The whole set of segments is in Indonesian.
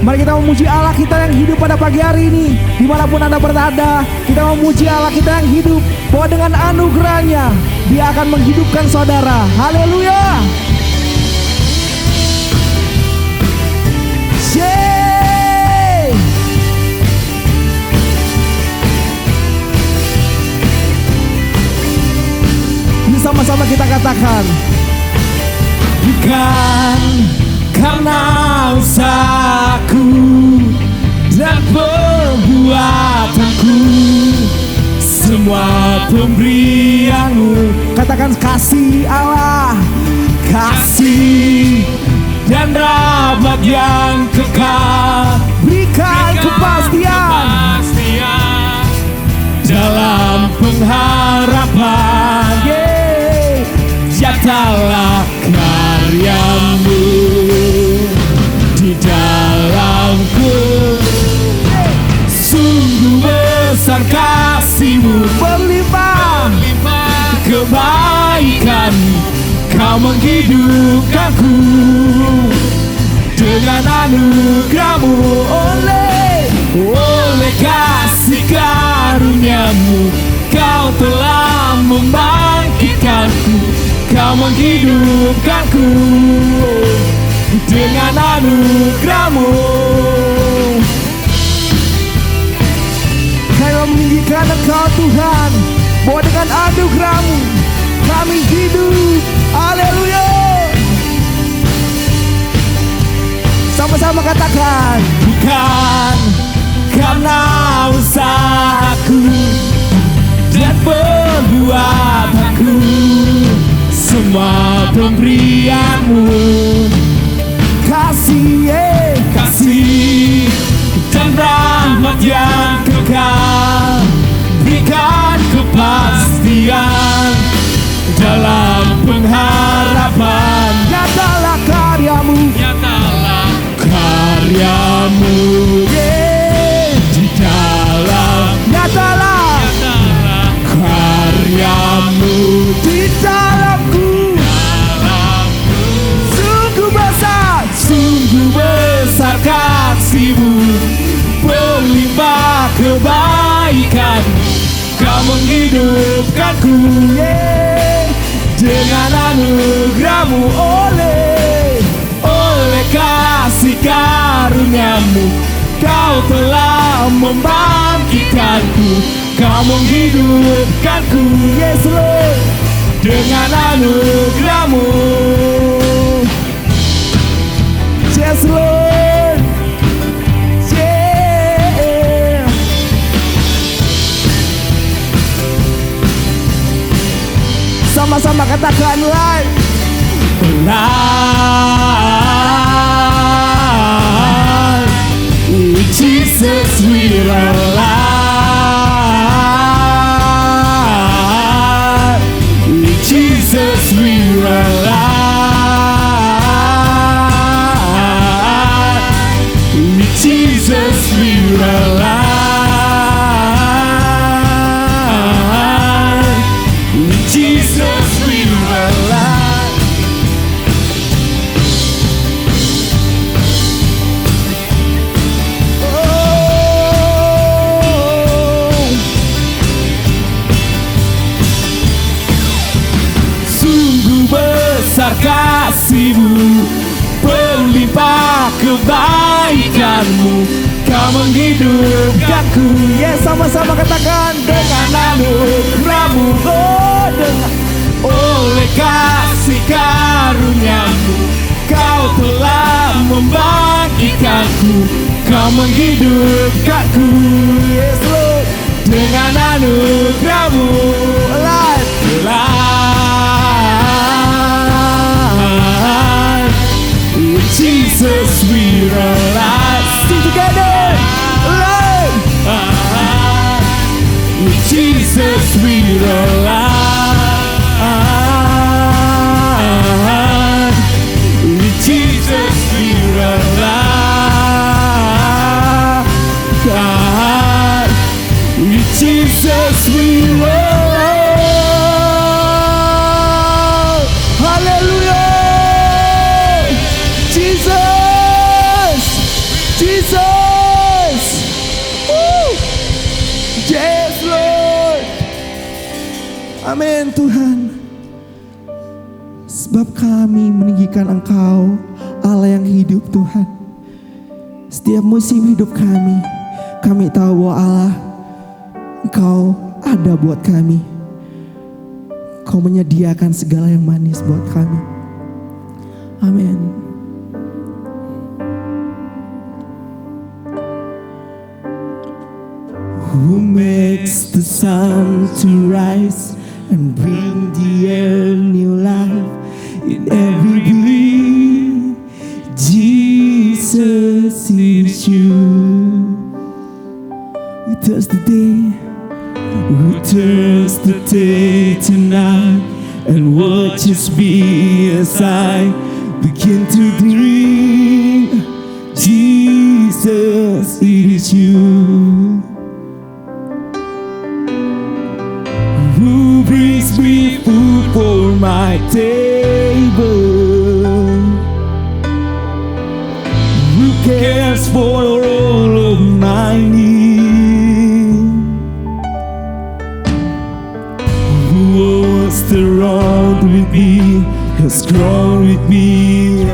Mari kita memuji Allah kita yang hidup pada pagi hari ini. Dimanapun Anda berada, kita memuji Allah kita yang hidup, bahwa dengan anugerahnya Dia akan menghidupkan saudara. Haleluya. Yeay. Ini sama-sama kita katakan, bukan karena usahaku dan perbuatanku, semua pemberianmu. Katakan kasih Allah, kasih dan rahmat yang kekal, berikan kepastian dalam pengharapan. Nyatalah karyamu di dalamku, sungguh besar kasih-Mu, berlimpah kebaikan, Kau menghidupkanku dengan anugerah-Mu. Oleh kasih karunia-Mu, Kau telah membangkitkanku, Kau menghidupkanku dengan anugerah-Mu. Kami meninggikan Engkau Tuhan, bahwa dengan anugerah-Mu kami hidup. Haleluya. Sama-sama katakan, bukan karena usahaku dan perbuatanku, semua pemberian-Mu, kasih dan rahmat yang kekal, berikan kepastian dalam pengharapan. Nyatalah karya-Mu, di dalam. Nyatalah karya-Mu di dalamku. Sungguh besar kasih-Mu, berlimpah kebaikan, Kau menghidupkanku dengan anugerah-Mu. Oleh kasih karunia-Mu, Kau telah membangkitkanku, Kau menghidupkanku, Yesus, dengan anugerah-Mu. Yes, Lord. Yeah. Sama-sama katakan live. Alive. Jesus, we're alive. Jesus, we're alive. Jesus, we're alive. Jesus, we're alive. Oh, sungguh besar kasih-Mu, berlimpah kebaikan-Mu, Kau menghidupkanku. Sama-sama katakan, dengan anugerah-Mu, oleh kasih karunia-Mu, Kau telah membangkitkanku, Kau menghidupkanku, Yesus, dengan anugerah-Mu. Alive. Jesus, we're alive. Sing together. Alive. Jesus, we're alive. Jesus, we're alive. Jesus, we're alive. Hallelujah. Jesus. Amin Tuhan. Sebab kami meninggikan Engkau, Allah yang hidup Tuhan. Setiap musim hidup kami tahu bahwa Allah, Engkau ada buat kami. Kau menyediakan segala yang manis buat kami. Amin. Who makes the sun to rise and bring the air new life in every breath? Jesus, it is you. Who turns the day to night and watches me as I begin to dream. Jesus, it is you. Who brings me food for my table? Who cares for all of my needs? Who walks the road with me, has grown with me,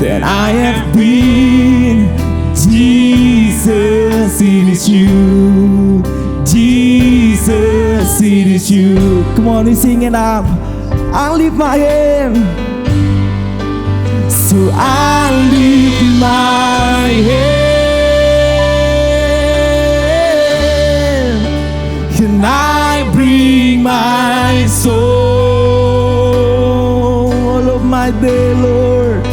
that I have been? Jesus, it is you. Jesus, it is you. Come on, we sing it up. I lift my hand. So I lift my hand, and I bring my soul, all of my day, Lord,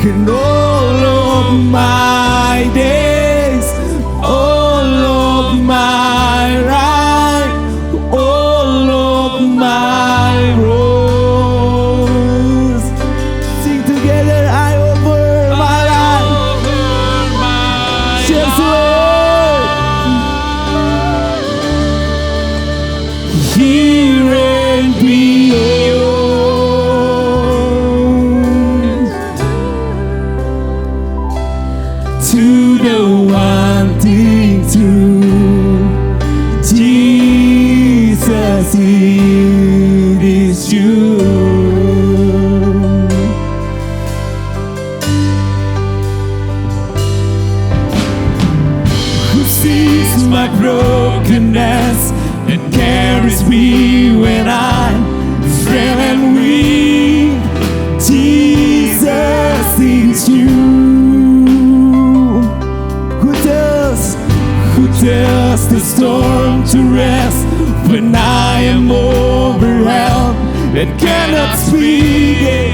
and all of my days, all of my right, all of my roads. Sing together, I offer my life. Yes, Lord. Here and beyond, to the one thing true. Jesus, it is you. Who sees my brokenness and carries me when I'm frail and weak? Jesus, it is you. Who tells the storm to rest when I am overwhelmed and cannot speak?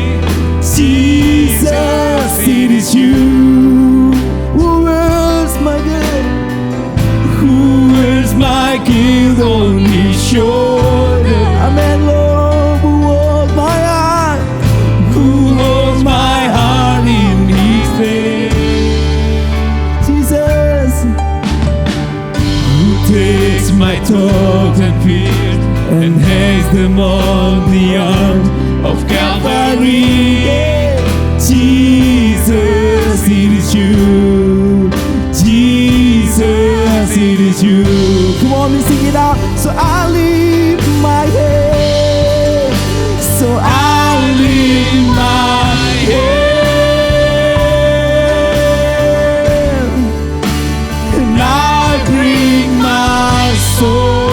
Jesus, it is you. Who wears my guilt? Who wears my guilt on his shoulder? Amen, Lord. Who holds my heart? Who holds my heart in his faith? Jesus, takes my thoughts and fears and hangs them on the arm of Calvary. Jesus, it is you. Jesus, it is you. Come on, let's sing it out. So I lift my head. So I lift my head, and I bring my soul,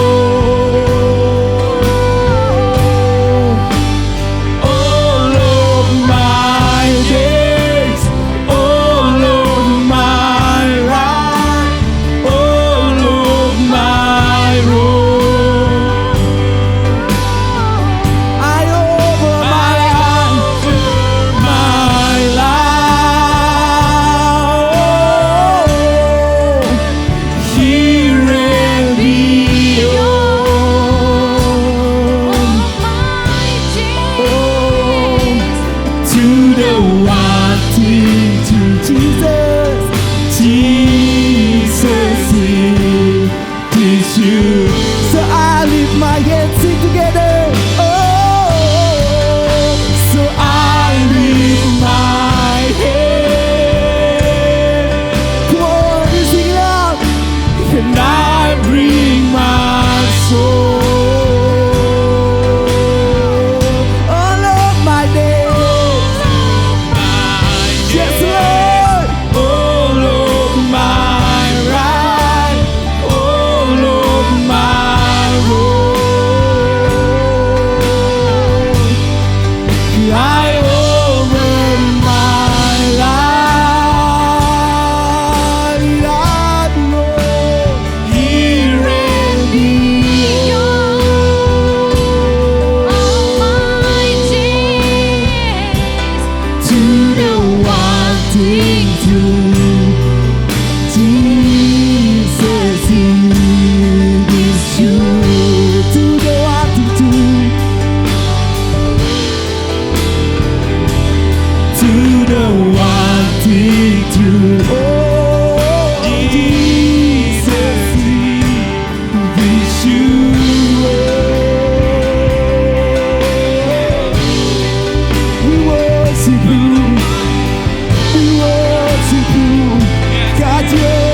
Jesus, it is you. To the wanting to. Oh, Jesus, it is you. We worship you. We worship you. God, you're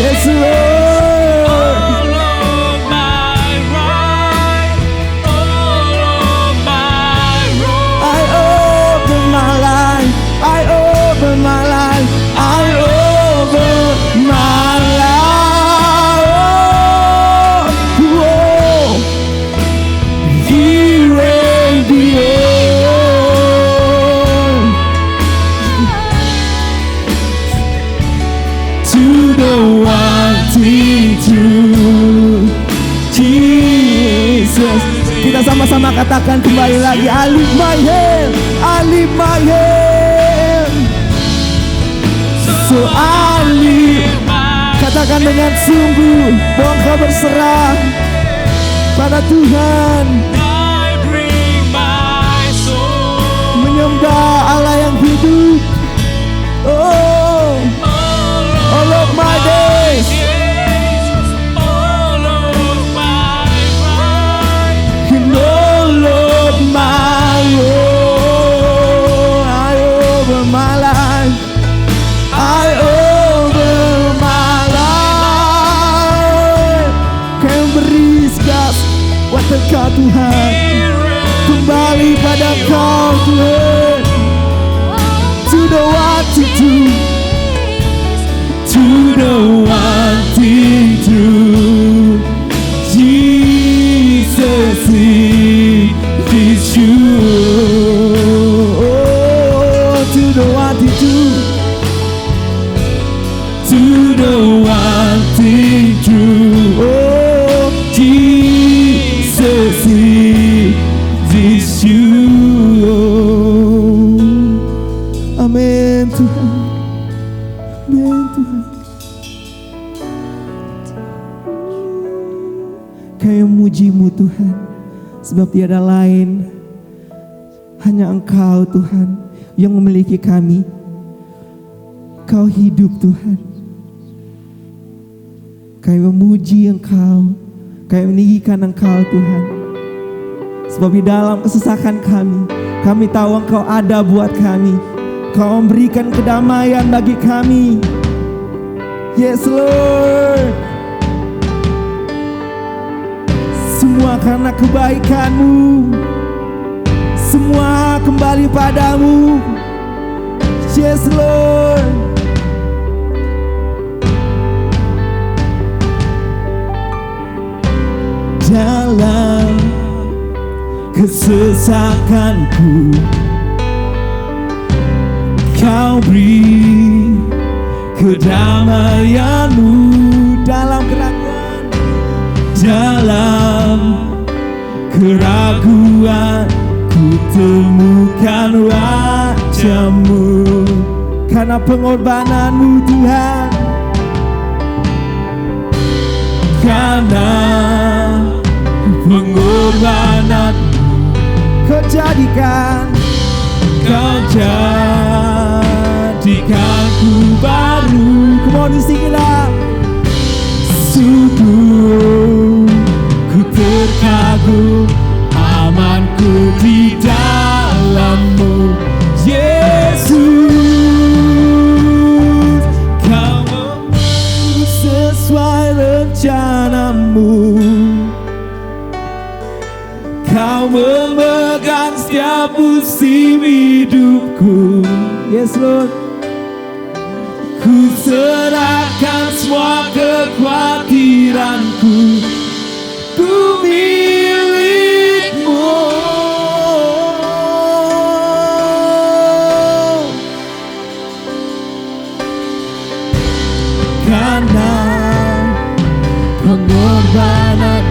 yes, Lord. All of my right, all of my wrong. I open my life, I open my life, I open my life. Whoa, here and beyond, to the wanting true Jesus. Kita sama-sama katakan kembali lagi, I lift my hand, I lift my hand. So I lift. Katakan dengan sungguh bahwa engkau berserah pada Tuhan, I bring my soul. menyembah Allah yang hidup. Oh, all of my days, All of my right. and all of my own. I open my life, I open my life. Kau beri gas buat Engkau Tuhan, kembali pada Kau Tuhan. To the wanting to the wanting to Jesus, it is you. Oh, to the wanting to the wanting to. Oh, Jesus, it is you. Amin Tuhan, amin Tuhan. Kami memuji-Mu Tuhan, sebab tiada lain, hanya Engkau Tuhan yang memiliki kami. Kau hidup Tuhan. Kami memuji Engkau, kami meninggikan Engkau Tuhan. Sebab di dalam kesesakan kami tahu Engkau ada buat kami. Kau memberikan kedamaian bagi kami. Yes Lord. Semua karena kebaikan-Mu, semua kembali padamu. Yes Lord. Dalam kesesakanku, Kau beri kedamaian-Mu. Dalam keraguan, dalam keraguan, ku temukan wajah-Mu. Karena pengorbanan-Mu Tuhan, karena pengorbanan-Mu, Kau jadikan ku baru. Come on, singilah. Sungguh ku terkagum, amanku di dalam-Mu, Yesus. Kau membuat sesuai rencana-Mu, Kau memegang setiap musim hidupku. Yes Lord. Ku serahkan semua kekhawatiranku, ku milik-Mu. Karena pengorbanan,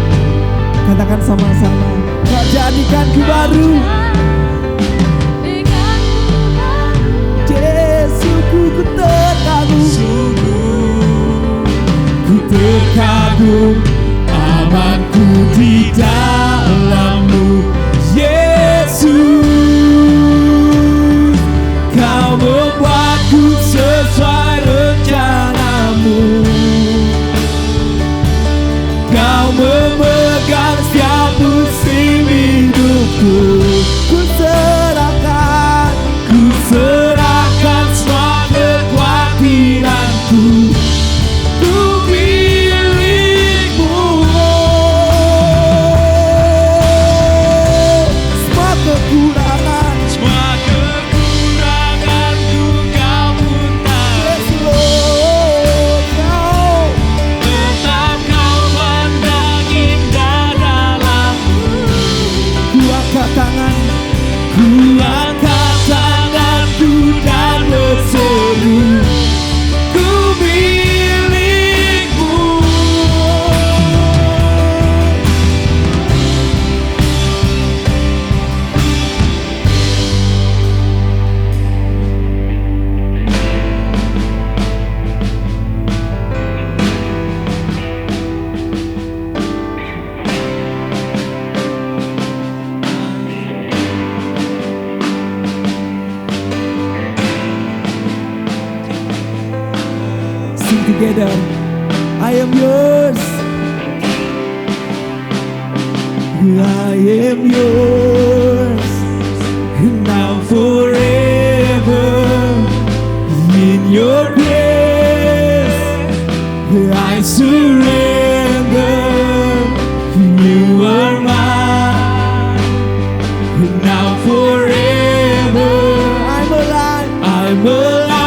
katakan sama-sama, Kau jadikan ku baru. Yesus, ku terkagum, amanku di dalam-Mu, Yesus. Kau membuatku sesuai rencana-Mu, Kau memegang setiap musim hidupku. Ku serahkan semua kekhawatiranku, ku milik-Mu. Semua kekuranganku Kau pun tahu. Tetap Kau pandang indah dalam-Mu. Ku angkat tanganku dan berseru, ku milik-Mu. Sing together. I am yours, I am yours, now forever. In your grace I surrender. You are mine, now forever. I'm alive, I'm alive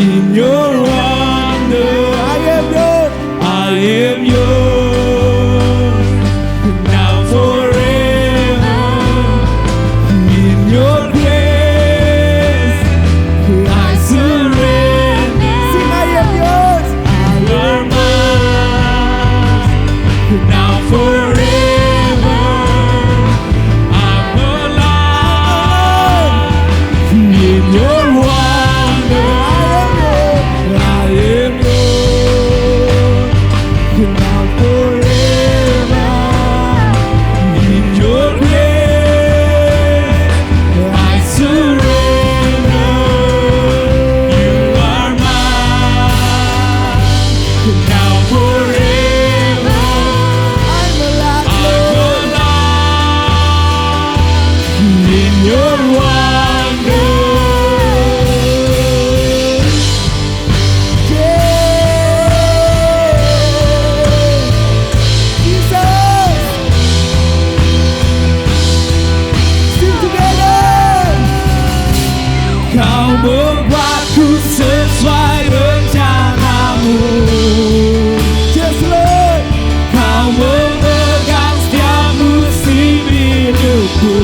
in your wonder. I am yours, I am yours, now forever. In your grace I surrender. Sing, I am yours, you are mine, now forever. I'm alive in your wonder. I am yours, now forever. In your grace I surrender. You are mine, now forever. I'm alive in your wonder. Kau membuatku sesuai rencana-Mu, Just Lord. Kau memegang setiap musim hidupku.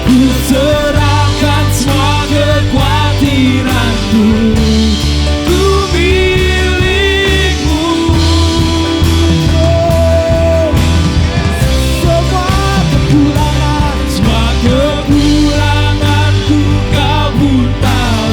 Ku serahkan semua kekhawatiranku, ku milik-Mu. Semua kekuranganku Kau pun tahu.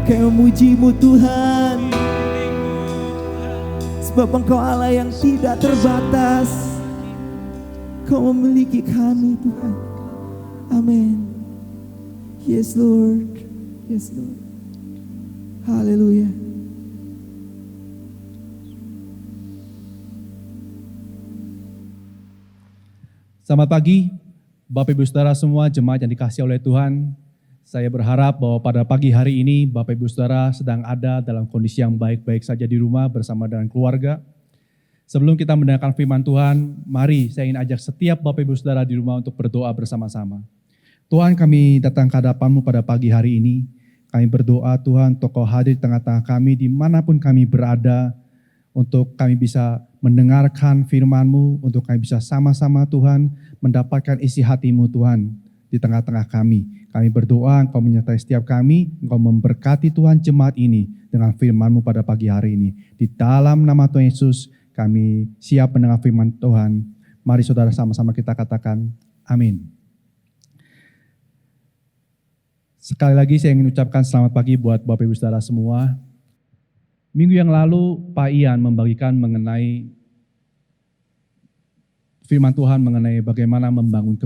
Kami memuji-Mu Tuhan, sebab Engkau Allah yang tidak terbatas. Kau memiliki kami Tuhan. Amin. Yes Lord. Yes Lord. Haleluya. Selamat pagi, Bapak Ibu Saudara semua jemaat yang dikasihi oleh Tuhan. Saya berharap bahwa pada pagi hari ini Bapak Ibu Saudara sedang ada dalam kondisi yang baik-baik saja di rumah bersama dengan keluarga. Sebelum kita mendengarkan firman Tuhan, mari saya ingin ajak setiap Bapak Ibu Saudara di rumah untuk berdoa bersama-sama. Tuhan, kami datang ke hadapan-Mu pada pagi hari ini. Kami berdoa Tuhan untuk Kau hadir di tengah-tengah kami dimanapun kami berada, untuk kami bisa mendengarkan firman-Mu, untuk kami bisa sama-sama Tuhan mendapatkan isi hati-Mu Tuhan di tengah-tengah kami. Kami berdoa Engkau menyertai setiap kami, Engkau memberkati Tuhan jemaat ini dengan firman-Mu pada pagi hari ini. Di dalam nama Tuhan Yesus kami siap mendengar firman Tuhan. Mari saudara sama-sama kita katakan amin. Sekali lagi saya ingin ucapkan selamat pagi buat Bapak Ibu Saudara semua. Minggu yang lalu Pak Ian membagikan mengenai firman Tuhan mengenai bagaimana membangun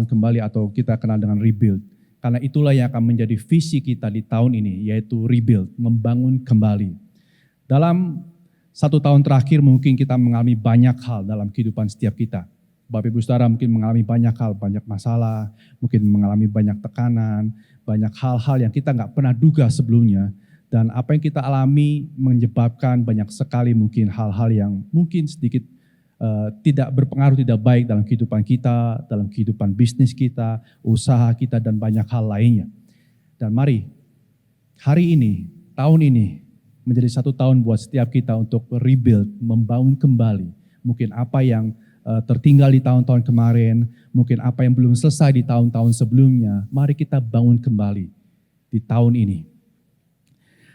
kembali atau kita kenal dengan rebuild. Karena itulah yang akan menjadi visi kita di tahun ini, yaitu rebuild, membangun kembali. Dalam 1 tahun terakhir mungkin kita mengalami banyak hal dalam kehidupan setiap kita. Bapak Ibu Saudara mungkin mengalami banyak hal, banyak masalah, mungkin mengalami banyak tekanan, banyak hal-hal yang kita nggak pernah duga sebelumnya. Dan apa yang kita alami menyebabkan banyak sekali mungkin hal-hal yang mungkin sedikit tidak berpengaruh, tidak baik dalam kehidupan kita, dalam kehidupan bisnis kita, usaha kita, dan banyak hal lainnya. Dan mari, hari ini, tahun ini, menjadi 1 tahun buat setiap kita untuk rebuild, membangun kembali. Mungkin apa yang tertinggal di tahun-tahun kemarin, mungkin apa yang belum selesai di tahun-tahun sebelumnya, mari kita bangun kembali di tahun ini.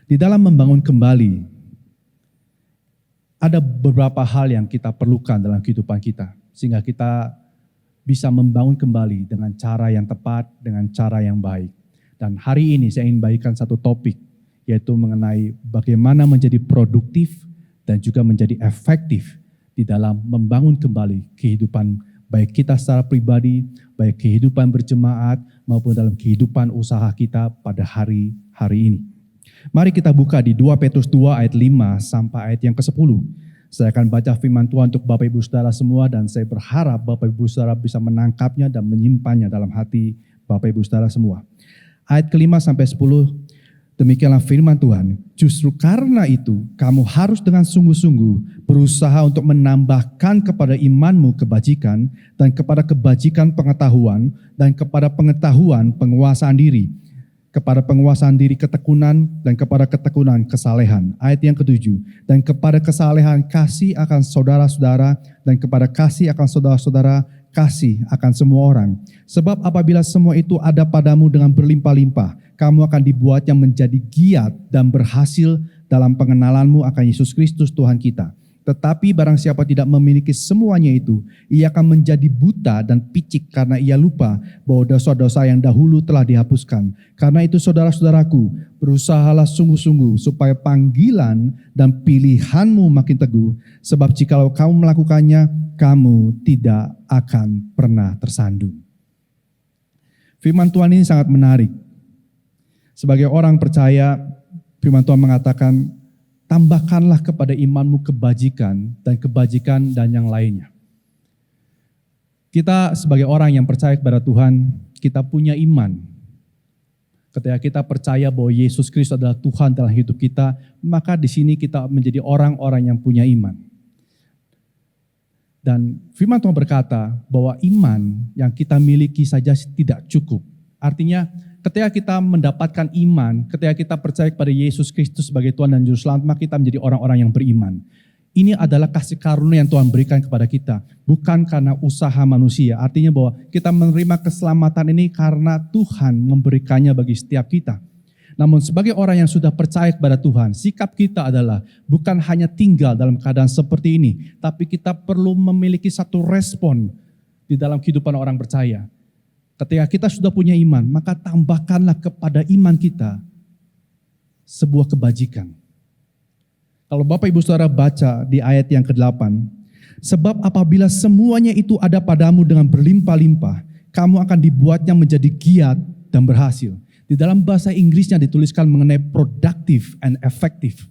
Di dalam membangun kembali, ada beberapa hal yang kita perlukan dalam kehidupan kita, sehingga kita bisa membangun kembali dengan cara yang tepat, dengan cara yang baik. Dan hari ini saya ingin bagikan satu topik, yaitu mengenai bagaimana menjadi produktif dan juga menjadi efektif di dalam membangun kembali kehidupan baik kita secara pribadi, baik kehidupan berjemaat maupun dalam kehidupan usaha kita pada hari ini. Mari kita buka di 2 Petrus 2 ayat 5 sampai ayat yang ke-10. Saya akan baca firman Tuhan untuk Bapak Ibu Saudara semua dan saya berharap Bapak Ibu Saudara bisa menangkapnya dan menyimpannya dalam hati Bapak Ibu Saudara semua. Ayat ke-5 sampai 10, demikianlah firman Tuhan. Justru karena itu kamu harus dengan sungguh-sungguh berusaha untuk menambahkan kepada imanmu kebajikan dan kepada kebajikan pengetahuan dan kepada pengetahuan penguasaan diri, kepada penguasaan diri ketekunan dan kepada ketekunan kesalehan. Ayat yang ke-7, dan kepada kesalehan kasih akan saudara-saudara dan kepada kasih akan saudara-saudara kasih akan semua orang. Sebab apabila semua itu ada padamu dengan berlimpah-limpah, kamu akan dibuatnya menjadi giat dan berhasil dalam pengenalanmu akan Yesus Kristus Tuhan kita. Tetapi barang siapa tidak memiliki semuanya itu, ia akan menjadi buta dan picik karena ia lupa bahwa dosa-dosa yang dahulu telah dihapuskan. Karena itu saudara-saudaraku, berusahalah sungguh-sungguh supaya panggilan dan pilihanmu makin teguh. Sebab jikalau kamu melakukannya, kamu tidak akan pernah tersandung. Firman Tuhan ini sangat menarik. Sebagai orang percaya, firman Tuhan mengatakan, tambahkanlah kepada imanmu kebajikan dan yang lainnya. Kita sebagai orang yang percaya kepada Tuhan, kita punya iman. Ketika kita percaya bahwa Yesus Kristus adalah Tuhan dalam hidup kita, maka di sini kita menjadi orang-orang yang punya iman. Dan firman Tuhan berkata bahwa iman yang kita miliki saja tidak cukup. Artinya, ketika kita mendapatkan iman, ketika kita percaya kepada Yesus Kristus sebagai Tuhan dan Juru Selamat, maka kita menjadi orang-orang yang beriman. Ini adalah kasih karunia yang Tuhan berikan kepada kita, bukan karena usaha manusia. Artinya bahwa kita menerima keselamatan ini karena Tuhan memberikannya bagi setiap kita. Namun sebagai orang yang sudah percaya kepada Tuhan, sikap kita adalah bukan hanya tinggal dalam keadaan seperti ini, tapi kita perlu memiliki satu respon di dalam kehidupan orang percaya. Ketika kita sudah punya iman, maka tambahkanlah kepada iman kita sebuah kebajikan. Kalau Bapak Ibu Saudara baca di ayat yang ke-8, sebab apabila semuanya itu ada padamu dengan berlimpah-limpah, kamu akan dibuatnya menjadi giat dan berhasil. Di dalam bahasa Inggrisnya dituliskan mengenai productive and effective.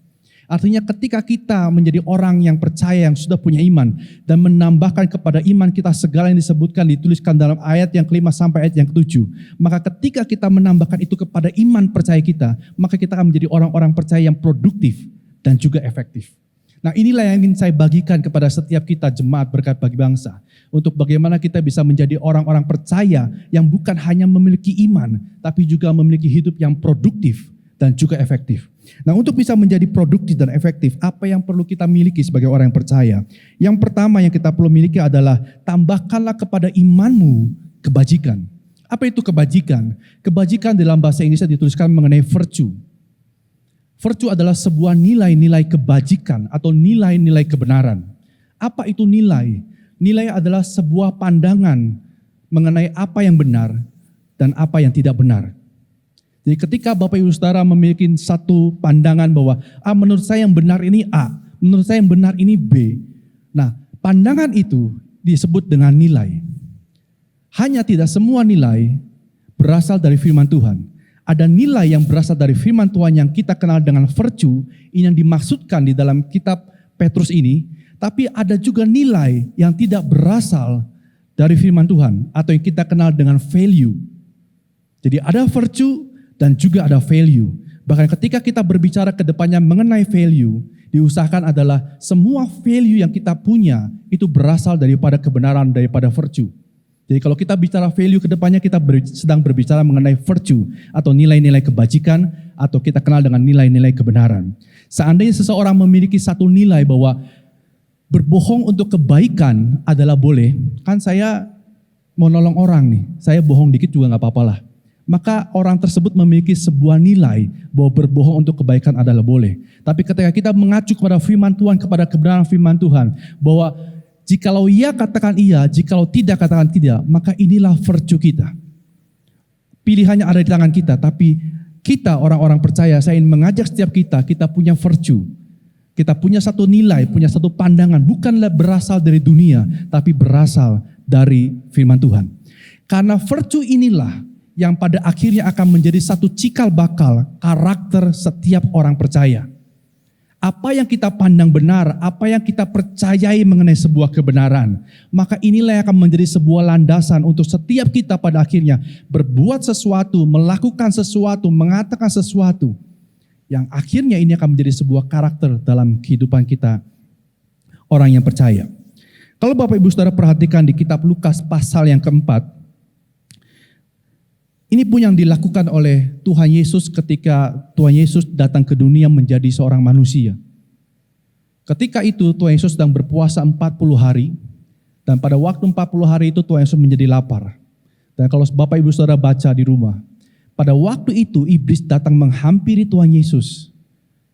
Artinya ketika kita menjadi orang yang percaya, yang sudah punya iman, dan menambahkan kepada iman kita segala yang disebutkan, dituliskan dalam ayat yang ke-5 sampai ayat yang ke-7. Maka ketika kita menambahkan itu kepada iman percaya kita, maka kita akan menjadi orang-orang percaya yang produktif dan juga efektif. Nah, inilah yang ingin saya bagikan kepada setiap kita jemaat berkat bagi bangsa. Untuk bagaimana kita bisa menjadi orang-orang percaya yang bukan hanya memiliki iman, tapi juga memiliki hidup yang produktif dan juga efektif. Nah, untuk bisa menjadi produktif dan efektif, apa yang perlu kita miliki sebagai orang yang percaya? Yang pertama yang kita perlu miliki adalah tambahkanlah kepada imanmu kebajikan. Apa itu kebajikan? Kebajikan dalam bahasa Inggris dituliskan mengenai virtue. Virtue adalah sebuah nilai-nilai kebajikan atau nilai-nilai kebenaran. Apa itu nilai? Nilai adalah sebuah pandangan mengenai apa yang benar dan apa yang tidak benar. Jadi ketika Bapak Ibu Saudara memiliki satu pandangan bahwa menurut saya yang benar ini A, menurut saya yang benar ini B. Nah, pandangan itu disebut dengan nilai. Hanya tidak semua nilai berasal dari firman Tuhan. Ada nilai yang berasal dari firman Tuhan yang kita kenal dengan virtue, ini yang dimaksudkan di dalam kitab Petrus ini, tapi ada juga nilai yang tidak berasal dari firman Tuhan atau yang kita kenal dengan value. Jadi ada virtue dan juga ada value. Bahkan ketika kita berbicara ke depannya mengenai value, diusahakan adalah semua value yang kita punya itu berasal daripada kebenaran, daripada virtue. Jadi kalau kita bicara value ke depannya, kita sedang berbicara mengenai virtue atau nilai-nilai kebajikan atau kita kenal dengan nilai-nilai kebenaran. Seandainya seseorang memiliki satu nilai bahwa berbohong untuk kebaikan adalah boleh, kan saya mau nolong orang nih, saya bohong dikit juga gak apa-apa lah. Maka orang tersebut memiliki sebuah nilai bahwa berbohong untuk kebaikan adalah boleh. Tapi ketika kita mengacu kepada firman Tuhan, kepada kebenaran firman Tuhan, bahwa jikalau iya katakan iya, jikalau tidak katakan tidak, maka inilah virtue kita. Pilihannya ada di tangan kita, tapi kita orang-orang percaya, saya ingin mengajak setiap kita punya virtue. Kita punya satu nilai, punya satu pandangan, bukanlah berasal dari dunia, tapi berasal dari firman Tuhan. Karena virtue inilah yang pada akhirnya akan menjadi satu cikal bakal karakter setiap orang percaya. Apa yang kita pandang benar, apa yang kita percayai mengenai sebuah kebenaran, maka inilah yang akan menjadi sebuah landasan untuk setiap kita pada akhirnya berbuat sesuatu, melakukan sesuatu, mengatakan sesuatu, yang akhirnya ini akan menjadi sebuah karakter dalam kehidupan kita, orang yang percaya. Kalau Bapak Ibu Saudara perhatikan di kitab Lukas pasal yang keempat, ini pun yang dilakukan oleh Tuhan Yesus ketika Tuhan Yesus datang ke dunia menjadi seorang manusia. Ketika itu Tuhan Yesus sedang berpuasa 40 hari, dan pada waktu 40 hari itu Tuhan Yesus menjadi lapar. Dan kalau Bapak Ibu Saudara baca di rumah, pada waktu itu iblis datang menghampiri Tuhan Yesus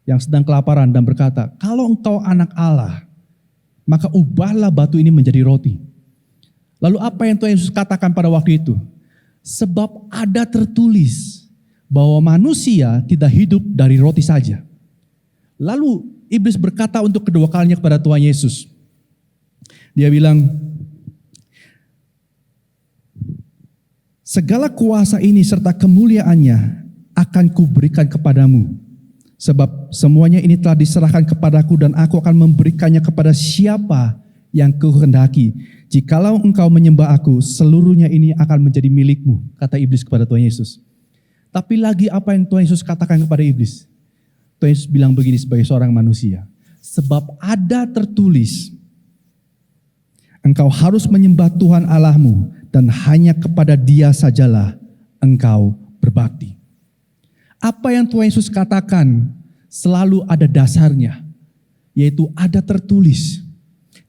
yang sedang kelaparan dan berkata, kalau engkau anak Allah, maka ubahlah batu ini menjadi roti. Lalu apa yang Tuhan Yesus katakan pada waktu itu? Sebab ada tertulis bahwa manusia tidak hidup dari roti saja. Lalu iblis berkata untuk kedua kalinya kepada Tuhan Yesus. Dia bilang, segala kuasa ini serta kemuliaannya akan kuberikan kepadamu. Sebab semuanya ini telah diserahkan kepadaku dan aku akan memberikannya kepada siapa yang kuhendaki. Jikalau engkau menyembah aku, seluruhnya ini akan menjadi milikmu, kata iblis kepada Tuhan Yesus. Tapi lagi apa yang Tuhan Yesus katakan kepada iblis? Tuhan Yesus bilang begini sebagai seorang manusia, sebab ada tertulis, engkau harus menyembah Tuhan Allahmu dan hanya kepada Dia sajalah engkau berbakti. Apa yang Tuhan Yesus katakan selalu ada dasarnya, yaitu ada tertulis.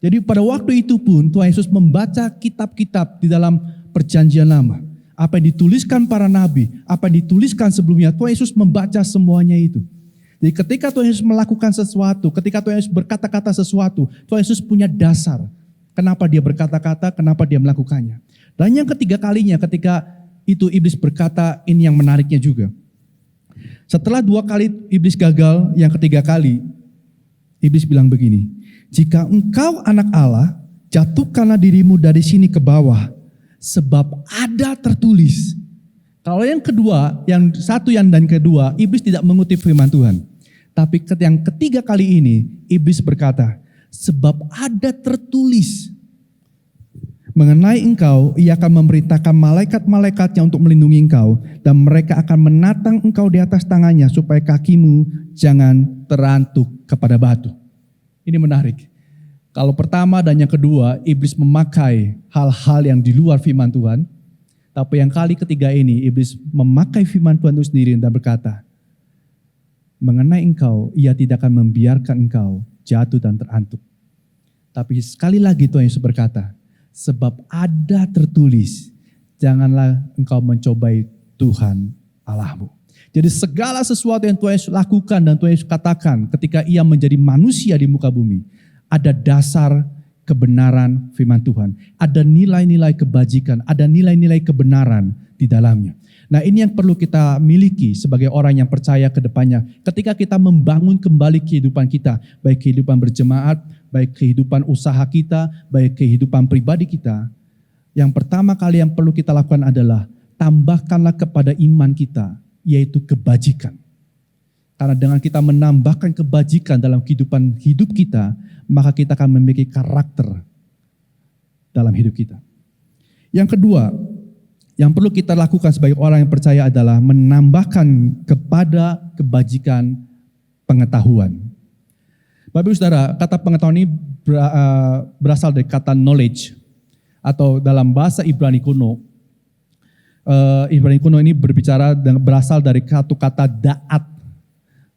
Jadi pada waktu itu pun Tuhan Yesus membaca kitab-kitab di dalam perjanjian lama. Apa yang dituliskan para nabi, apa yang dituliskan sebelumnya, Tuhan Yesus membaca semuanya itu. Jadi ketika Tuhan Yesus melakukan sesuatu, ketika Tuhan Yesus berkata-kata sesuatu, Tuhan Yesus punya dasar. Kenapa dia berkata-kata, kenapa dia melakukannya. Dan yang ketiga kalinya ketika itu iblis berkata, ini yang menariknya juga. Setelah 2 kali iblis gagal, yang ketiga kali iblis bilang begini, jika engkau anak Allah, jatuhkanlah dirimu dari sini ke bawah, sebab ada tertulis. Kalau yang kedua, yang satu dan kedua, iblis tidak mengutip firman Tuhan. Tapi yang ketiga kali ini, iblis berkata, sebab ada tertulis mengenai engkau, ia akan memerintahkan malaikat-malaikatnya untuk melindungi engkau, dan mereka akan menatang engkau di atas tangannya supaya kakimu jangan terantuk kepada batu. Ini menarik. Kalau pertama dan yang kedua, iblis memakai hal-hal yang di luar firman Tuhan. Tapi yang kali ketiga ini, iblis memakai firman Tuhan itu sendiri dan berkata, mengenai engkau, ia tidak akan membiarkan engkau jatuh dan terantuk. Tapi sekali lagi Tuhan Yesus berkata, sebab ada tertulis, janganlah engkau mencobai Tuhan Allahmu. Jadi segala sesuatu yang Tuhan Yesus lakukan dan Tuhan Yesus katakan ketika ia menjadi manusia di muka bumi, ada dasar kebenaran firman Tuhan. Ada nilai-nilai kebajikan, ada nilai-nilai kebenaran di dalamnya. Nah, ini yang perlu kita miliki sebagai orang yang percaya ke depannya. Ketika kita membangun kembali kehidupan kita, baik kehidupan berjemaat, baik kehidupan usaha kita, baik kehidupan pribadi kita, yang pertama kali yang perlu kita lakukan adalah tambahkanlah kepada iman kita, yaitu kebajikan. Karena dengan kita menambahkan kebajikan dalam kehidupan hidup kita, maka kita akan memiliki karakter dalam hidup kita. Yang kedua, yang perlu kita lakukan sebagai orang yang percaya adalah menambahkan kepada kebajikan pengetahuan. Bapak Ibu Saudara, kata pengetahuan ini berasal dari kata knowledge, atau dalam bahasa Ibrani kuno. Ibrani kuno ini berasal dari satu kata da'at.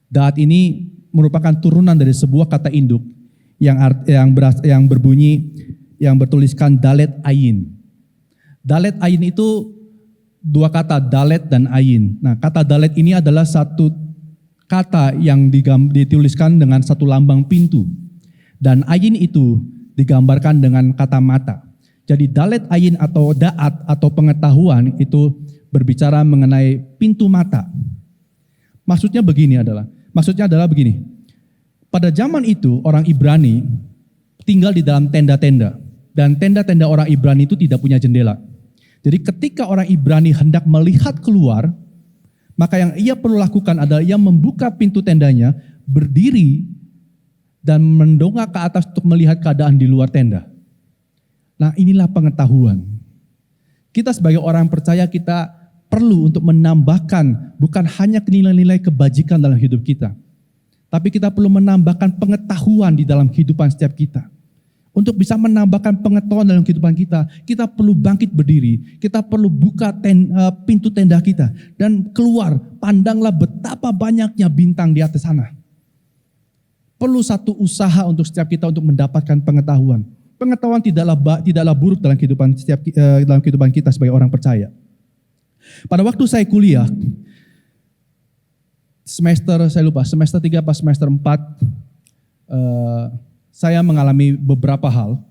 Da'at ini merupakan turunan dari sebuah kata induk yang berbunyi, yang bertuliskan dalet ayin. Dalet ayin itu dua kata, dalet dan ayin. Nah, kata dalet ini adalah satu kata yang dituliskan dengan satu lambang pintu. Dan ayin itu digambarkan dengan kata mata. Jadi dalet ayin atau da'at atau pengetahuan itu berbicara mengenai pintu mata. Maksudnya adalah begini. Pada zaman itu orang Ibrani tinggal di dalam tenda-tenda. Dan tenda-tenda orang Ibrani itu tidak punya jendela. Jadi ketika orang Ibrani hendak melihat keluar, maka yang ia perlu lakukan adalah ia membuka pintu tendanya, berdiri, dan mendongak ke atas untuk melihat keadaan di luar tenda. Nah, inilah pengetahuan. Kita sebagai orang percaya, kita perlu untuk menambahkan bukan hanya nilai-nilai kebajikan dalam hidup kita, tapi kita perlu menambahkan pengetahuan di dalam kehidupan setiap kita. Untuk bisa menambahkan pengetahuan dalam kehidupan kita, kita perlu bangkit berdiri, kita perlu buka pintu tenda kita, dan keluar, pandanglah betapa banyaknya bintang di atas sana. Perlu satu usaha untuk setiap kita untuk mendapatkan pengetahuan. Pengetahuan tidaklah buruk dalam kehidupan kita sebagai orang percaya. Pada waktu saya kuliah, semester 3 pas semester 4, saya mengalami beberapa hal.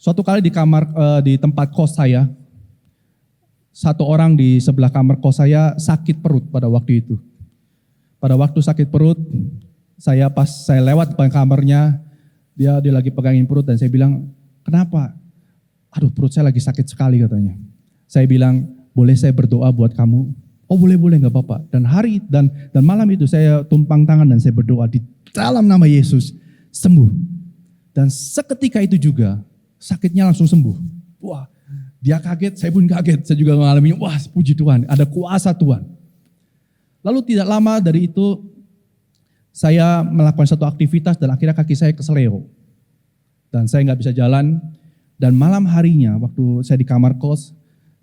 Suatu kali di tempat kos saya, satu orang di sebelah kamar kos saya sakit perut pada waktu itu. Pada waktu sakit perut, pas saya lewat depan kamarnya, dia lagi pegangin perut dan saya bilang, kenapa? Aduh, perut saya lagi sakit sekali katanya. Saya bilang, boleh saya berdoa buat kamu? Oh boleh, gak apa-apa. Dan malam itu saya tumpang tangan dan saya berdoa di dalam nama Yesus, sembuh. Dan seketika itu juga sakitnya langsung sembuh. Wah, dia kaget, saya pun kaget. Saya juga mengalami, wah puji Tuhan, ada kuasa Tuhan. Lalu tidak lama dari itu, saya melakukan satu aktivitas dan akhirnya kaki saya keseleo. Dan saya nggak bisa jalan. Dan malam harinya, waktu saya di kamar kos,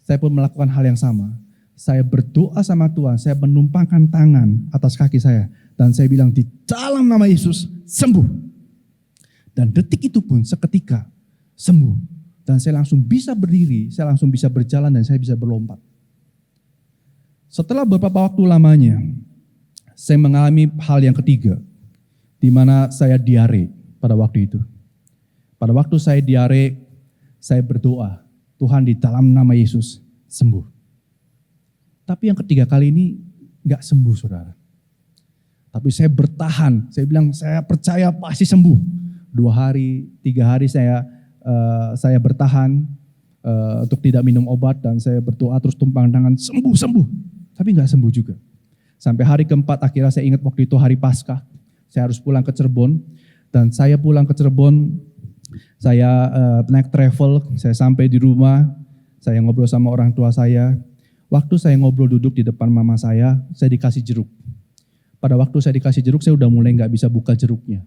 saya pun melakukan hal yang sama. Saya berdoa sama Tuhan, saya menumpangkan tangan atas kaki saya. Dan saya bilang, di dalam nama Yesus, sembuh. Dan detik itu pun seketika sembuh. Dan saya langsung bisa berdiri, saya langsung bisa berjalan dan saya bisa berlompat. Setelah beberapa waktu lamanya, saya mengalami hal yang ketiga, di mana saya diare pada waktu itu. Pada waktu saya diare, saya berdoa, Tuhan di dalam nama Yesus sembuh. Tapi yang ketiga kali ini gak sembuh saudara. Tapi saya bertahan, saya bilang saya percaya pasti sembuh. 2 hari, 3 hari saya bertahan untuk tidak minum obat dan saya berdoa terus tumpang tangan sembuh. Tapi nggak sembuh juga. Sampai hari keempat akhirnya saya ingat waktu itu hari Paskah. Saya harus pulang ke Cirebon dan saya pulang ke Cirebon, saya naik travel, saya sampai di rumah, saya ngobrol sama orang tua saya. Waktu saya ngobrol duduk di depan mama saya dikasih jeruk. Pada waktu saya dikasih jeruk, saya udah mulai nggak bisa buka jeruknya.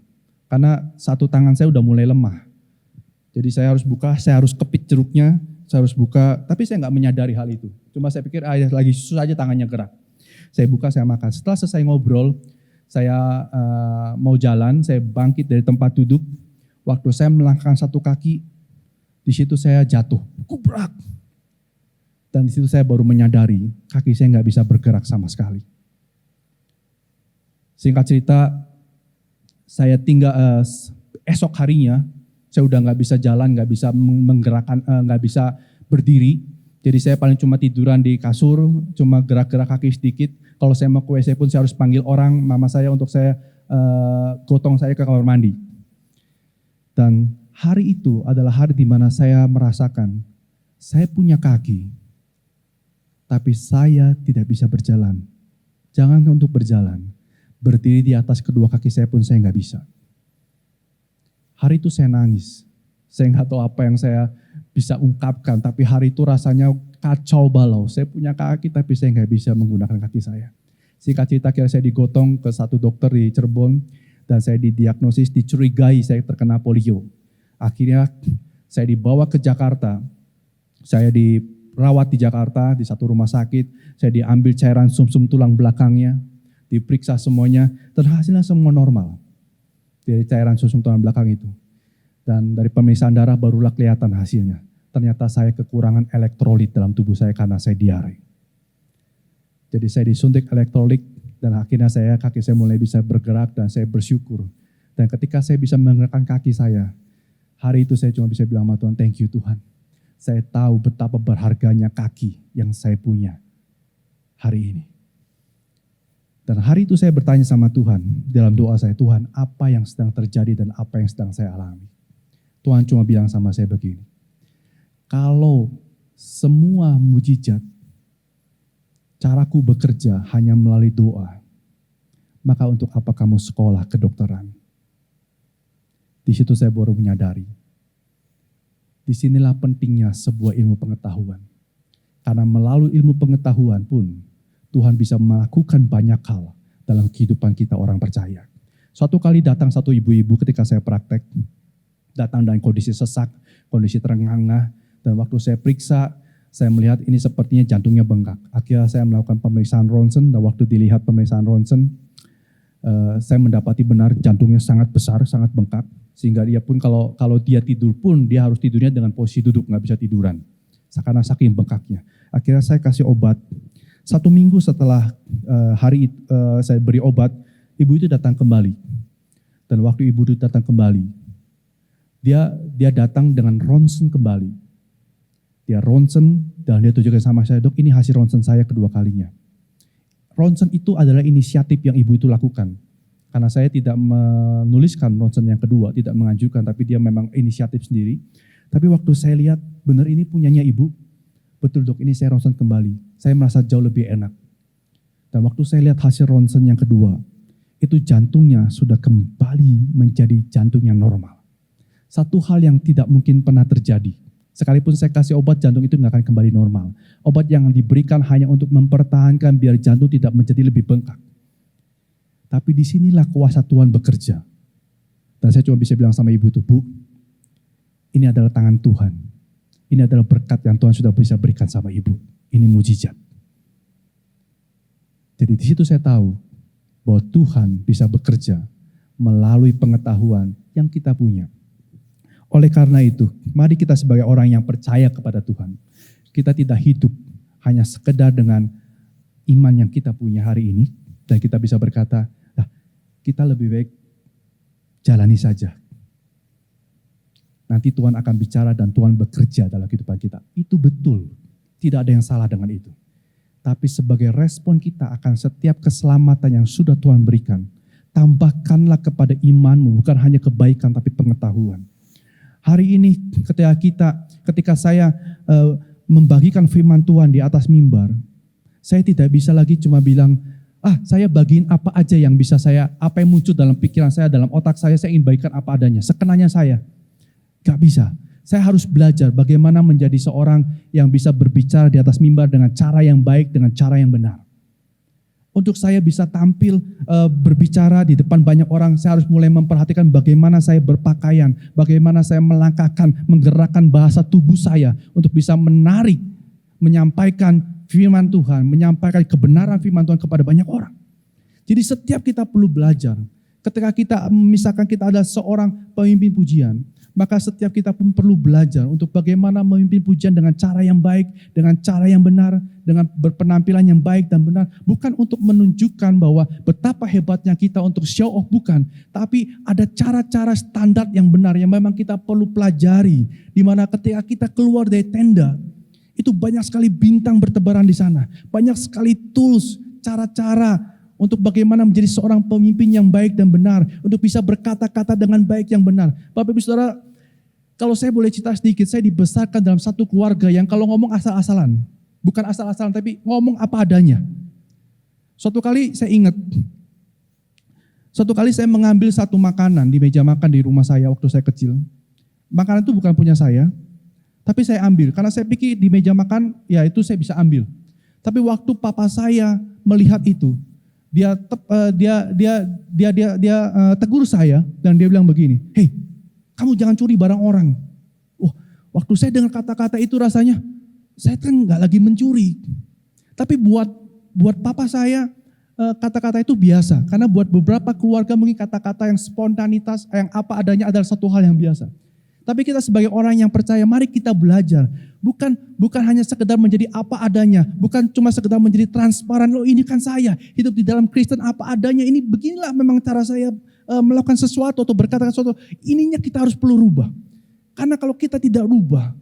Karena satu tangan saya udah mulai lemah. Jadi saya harus kepit jeruknya, saya harus buka, tapi saya nggak menyadari hal itu. Cuma saya pikir lagi susah aja tangannya gerak. Saya buka, saya makan. Setelah selesai ngobrol, saya mau jalan, saya bangkit dari tempat duduk. Waktu saya melangkahkan satu kaki, di situ saya jatuh, kubrak. Dan di situ saya baru menyadari kaki saya nggak bisa bergerak sama sekali. Singkat cerita, saya tinggal esok harinya, saya udah nggak bisa jalan, nggak bisa menggerakkan, nggak bisa berdiri. Jadi saya paling cuma tiduran di kasur, cuma gerak-gerak kaki sedikit. Kalau saya mau ke WC pun saya harus panggil orang, mama saya untuk saya gotong saya ke kamar mandi. Dan hari itu adalah hari di mana saya merasakan saya punya kaki, tapi saya tidak bisa berjalan. Jangan untuk berjalan. Berdiri di atas kedua kaki saya pun saya nggak bisa. Hari itu saya nangis. Saya nggak tahu apa yang saya bisa ungkapkan, tapi hari itu rasanya kacau balau. Saya punya kaki tapi saya nggak bisa menggunakan kaki saya. Singkat cerita akhirnya saya digotong ke satu dokter di Cirebon dan saya didiagnosis dicurigai saya terkena polio. Akhirnya saya dibawa ke Jakarta. Saya dirawat di Jakarta di satu rumah sakit. Saya diambil cairan sumsum tulang belakangnya. Diperiksa semuanya, dan hasilnya semua normal. Dari cairan sumsum tulang belakang itu. Dan dari pemeriksaan darah barulah kelihatan hasilnya. Ternyata saya kekurangan elektrolit dalam tubuh saya karena saya diare. Jadi saya disuntik elektrolit dan akhirnya kaki saya mulai bisa bergerak dan saya bersyukur. Dan ketika saya bisa menggerakkan kaki saya, hari itu saya cuma bisa bilang sama Tuhan, thank you Tuhan. Saya tahu betapa berharganya kaki yang saya punya hari ini. Dan hari itu saya bertanya sama Tuhan, dalam doa saya, Tuhan apa yang sedang terjadi dan apa yang sedang saya alami. Tuhan cuma bilang sama saya begini, kalau semua mujizat, caraku bekerja hanya melalui doa, maka untuk apa kamu sekolah kedokteran? Di situ saya baru menyadari, disinilah pentingnya sebuah ilmu pengetahuan. Karena melalui ilmu pengetahuan pun, Tuhan bisa melakukan banyak hal dalam kehidupan kita orang percaya. Suatu kali datang satu ibu-ibu ketika saya praktek, datang dalam kondisi sesak, kondisi terengah-engah, dan waktu saya periksa, saya melihat ini sepertinya jantungnya bengkak. Akhirnya saya melakukan pemeriksaan ronsen, dan waktu dilihat pemeriksaan ronsen, saya mendapati benar jantungnya sangat besar, sangat bengkak, sehingga dia pun kalau dia tidur pun, dia harus tidurnya dengan posisi duduk, nggak bisa tiduran, karena saking bengkaknya. Akhirnya saya kasih obat. 1 minggu setelah saya beri obat, ibu itu datang kembali. Dan waktu ibu itu datang kembali, dia datang dengan ronsen kembali. Dia ronsen dan dia tunjukkan sama saya, dok ini hasil ronsen saya kedua kalinya. Ronsen itu adalah inisiatif yang ibu itu lakukan. Karena saya tidak menuliskan ronsen yang kedua, tidak menganjurkan, tapi dia memang inisiatif sendiri. Tapi waktu saya lihat, benar ini punyanya ibu, betul dok ini saya ronsen kembali. Saya merasa jauh lebih enak. Dan waktu saya lihat hasil ronsen yang kedua, itu jantungnya sudah kembali menjadi jantung yang normal. Satu hal yang tidak mungkin pernah terjadi. Sekalipun saya kasih obat, jantung itu nggak akan kembali normal. Obat yang diberikan hanya untuk mempertahankan biar jantung tidak menjadi lebih bengkak. Tapi disinilah kuasa Tuhan bekerja. Dan saya cuma bisa bilang sama ibu itu, Bu, ini adalah tangan Tuhan. Ini adalah berkat yang Tuhan sudah bisa berikan sama ibu. Ini mujizat. Jadi di situ saya tahu bahwa Tuhan bisa bekerja melalui pengetahuan yang kita punya. Oleh karena itu, mari kita sebagai orang yang percaya kepada Tuhan, kita tidak hidup hanya sekedar dengan iman yang kita punya hari ini, dan kita bisa berkata, nah, kita lebih baik jalani saja. Nanti Tuhan akan bicara dan Tuhan bekerja dalam kehidupan kita. Itu betul, tidak ada yang salah dengan itu. Tapi sebagai respon kita akan setiap keselamatan yang sudah Tuhan berikan, tambahkanlah kepada imanmu bukan hanya kebaikan tapi pengetahuan. Hari ini ketika saya membagikan firman Tuhan di atas mimbar, saya tidak bisa lagi cuma bilang, saya bagiin apa aja yang bisa apa yang muncul dalam pikiran saya, dalam otak saya ingin bagikan apa adanya, sekenanya saya. Gak bisa. Saya harus belajar bagaimana menjadi seorang yang bisa berbicara di atas mimbar dengan cara yang baik, dengan cara yang benar. Untuk saya bisa tampil berbicara di depan banyak orang, saya harus mulai memperhatikan bagaimana saya berpakaian, bagaimana saya melangkahkan, menggerakkan bahasa tubuh saya untuk bisa menarik, menyampaikan firman Tuhan, menyampaikan kebenaran firman Tuhan kepada banyak orang. Jadi setiap kita perlu belajar. Ketika misalkan kita adalah seorang pemimpin pujian, maka setiap kita pun perlu belajar untuk bagaimana memimpin pujian dengan cara yang baik, dengan cara yang benar, dengan berpenampilan yang baik dan benar. Bukan untuk menunjukkan bahwa betapa hebatnya kita untuk show off, bukan. Tapi ada cara-cara standar yang benar yang memang kita perlu pelajari. Di mana ketika kita keluar dari tenda, itu banyak sekali bintang bertebaran di sana. Banyak sekali tools, cara-cara untuk bagaimana menjadi seorang pemimpin yang baik dan benar. Untuk bisa berkata-kata dengan baik yang benar. Bapak Ibu Saudara, kalau saya boleh cerita sedikit, saya dibesarkan dalam satu keluarga yang kalau ngomong asal-asalan. Bukan asal-asalan, tapi ngomong apa adanya. Suatu kali saya ingat, saya mengambil satu makanan di meja makan di rumah saya waktu saya kecil. Makanan itu bukan punya saya, tapi saya ambil. Karena saya pikir di meja makan, ya itu saya bisa ambil. Tapi waktu papa saya melihat itu, dia tegur saya dan dia bilang begini, "Hei, kamu jangan curi barang orang." Waktu saya dengar kata-kata itu rasanya saya kan nggak lagi mencuri. Tapi buat papa saya kata-kata itu biasa. Karena buat beberapa keluarga mungkin kata-kata yang spontanitas, yang apa adanya adalah satu hal yang biasa. Tapi kita sebagai orang yang percaya, mari kita belajar. Bukan hanya sekedar menjadi apa adanya. Bukan cuma sekedar menjadi transparan. Loh, ini kan saya hidup di dalam Kristen apa adanya. Ini beginilah memang cara saya melakukan sesuatu atau berkata sesuatu. Ininya kita harus perlu rubah. Karena kalau kita tidak rubah,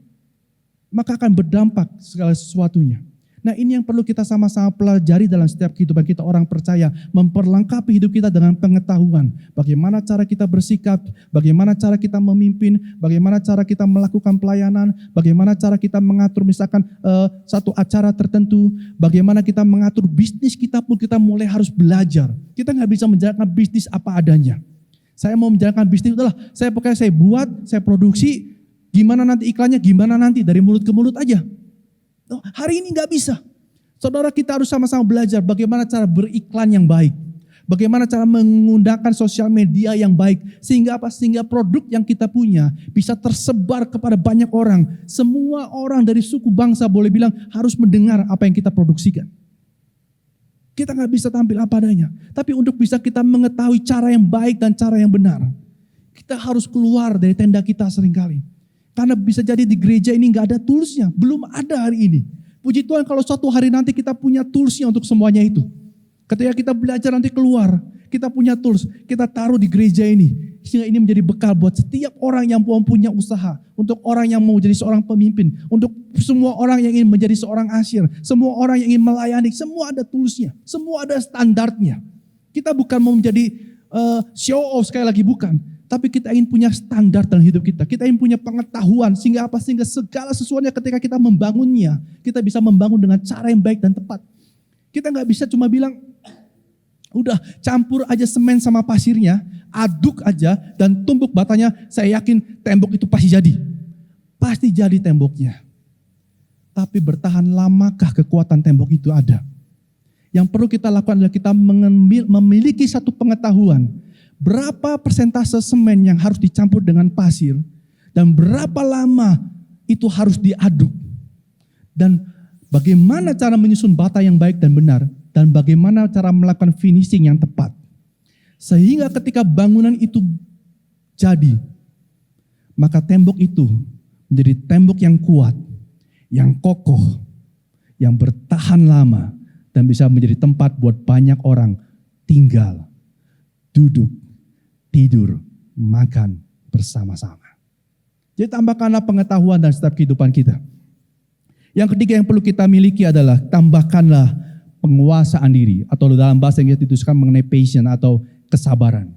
maka akan berdampak segala sesuatunya. Nah, ini yang perlu kita sama-sama pelajari dalam setiap kehidupan kita orang percaya. Memperlengkapi hidup kita dengan pengetahuan. Bagaimana cara kita bersikap, bagaimana cara kita memimpin, bagaimana cara kita melakukan pelayanan, bagaimana cara kita mengatur misalkan satu acara tertentu, bagaimana kita mengatur bisnis kita pun kita mulai harus belajar. Kita nggak bisa menjalankan bisnis apa adanya. Saya mau menjalankan bisnis, udahlah saya buat, saya produksi, gimana nanti iklannya, gimana nanti dari mulut ke mulut aja. Hari ini nggak bisa. Saudara, kita harus sama-sama belajar bagaimana cara beriklan yang baik. Bagaimana cara menggunakan sosial media yang baik. Sehingga apa? Sehingga produk yang kita punya bisa tersebar kepada banyak orang. Semua orang dari suku bangsa boleh bilang harus mendengar apa yang kita produksikan. Kita nggak bisa tampil apa adanya. Tapi untuk bisa kita mengetahui cara yang baik dan cara yang benar, kita harus keluar dari tenda kita seringkali. Karena bisa jadi di gereja ini nggak ada toolsnya, belum ada hari ini. Puji Tuhan kalau suatu hari nanti kita punya toolsnya untuk semuanya itu. Ketika kita belajar nanti keluar, kita punya tools, kita taruh di gereja ini. Sehingga ini menjadi bekal buat setiap orang yang mau punya usaha, untuk orang yang mau jadi seorang pemimpin, untuk semua orang yang ingin menjadi seorang asyir, semua orang yang ingin melayani, semua ada toolsnya, semua ada standarnya. Kita bukan mau menjadi show off sekali lagi, bukan. Tapi kita ingin punya standar dalam hidup kita. Kita ingin punya pengetahuan sehingga apa? Sehingga segala sesuatunya ketika kita membangunnya, kita bisa membangun dengan cara yang baik dan tepat. Kita nggak bisa cuma bilang, udah campur aja semen sama pasirnya, aduk aja dan tumbuk batanya, saya yakin tembok itu pasti jadi. Pasti jadi temboknya. Tapi bertahan lamakah kekuatan tembok itu ada? Yang perlu kita lakukan adalah kita memiliki satu pengetahuan. Berapa persentase semen yang harus dicampur dengan pasir dan berapa lama itu harus diaduk. Dan bagaimana cara menyusun bata yang baik dan benar dan bagaimana cara melakukan finishing yang tepat. Sehingga ketika bangunan itu jadi, maka tembok itu menjadi tembok yang kuat, yang kokoh, yang bertahan lama dan bisa menjadi tempat buat banyak orang tinggal, duduk, tidur, makan bersama-sama. Jadi tambahkanlah pengetahuan dalam setiap kehidupan kita. Yang ketiga yang perlu kita miliki adalah tambahkanlah penguasaan diri, atau dalam bahasa Inggris dituliskan mengenai patience atau kesabaran.